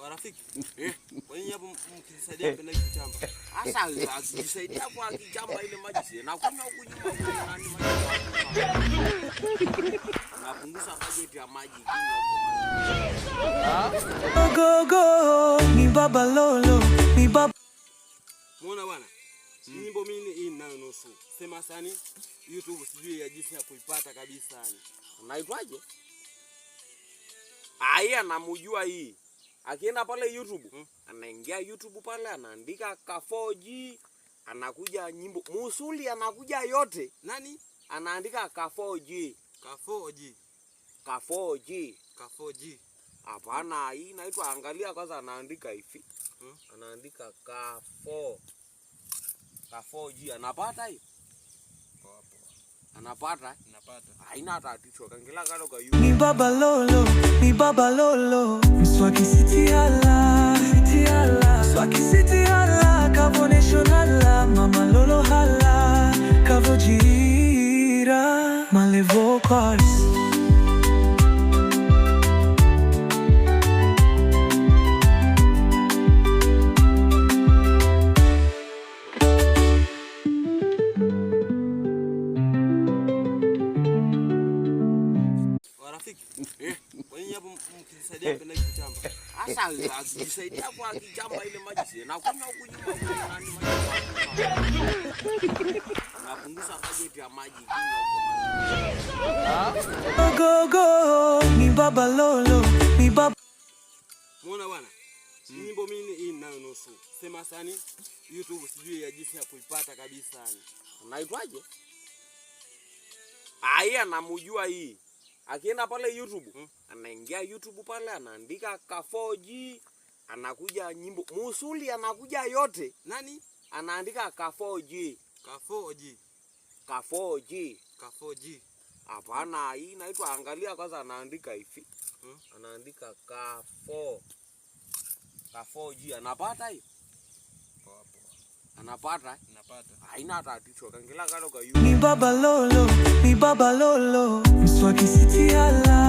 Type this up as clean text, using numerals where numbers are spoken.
Rafiki, wewe hapo mkisaidia penda kichamba. Sasa akijisaidia hapo akichamba ile maji na kunywa huku nyuma nani maji. Napunguza budget ya maji kunywa huko. Go go ni baba lolo, ni baba. Muona bwana? Nyimbo mimi hii ninayo nusu. Sema sani YouTube sijui ya jinsi ya kuipata kabisa yani. Unaitwaje? Aya namjua hii. Akienda pale YouTube, anaingia YouTube pale anaandika Ka4G, anakuja nyimbo Musuli anakuja yote. Nani? Anaandika Ka4G. Ka4G. Ka4G. Ka4G. Hapana, hii inaitwa angalia kwanza anaandika hivi. Anaandika Ka4G anapata hii? Poa. Anapata? Napata. Haina tatizo. Kangela kalo kwa YouTube. Ni baba lolo, ni baba lolo. Swaki City hala, City hala. Swaki City hala, Kavo Nation hala. Mama lolo hala, Kavo Jira. Malevo cars. Wewe hapo mkisaidia penda kichamba. Sasa akijisaidia hapo akichamba ile maji na kunywa huku nyuma nani maji. Napunguza budget ya maji kunywa huko. Go go ni baba lolo, ni baba. Muona bwana? Nyimbo mimi hii ninayo nusu. Sema sani YouTube sijui ya jinsi ya kuipata kabisa yani. Unaitwaje? Aya namjua hii. Akienda pale YouTube, anaingia YouTube pale anaandika Ka4G, anakuja nyimbo Musuli anakuja yote. Nani? Anaandika Ka4G. Ka4G. Ka4G. Ka4G. Hapana, hii inaitwa angalia kwanza anaandika hivi. Anaandika Ka4G anapata hii? Poa. Anapata? Napata. Haina tatizo. Kangela kalo kwa YouTube. Ni baba lolo, ni baba lolo. Swaki City hala.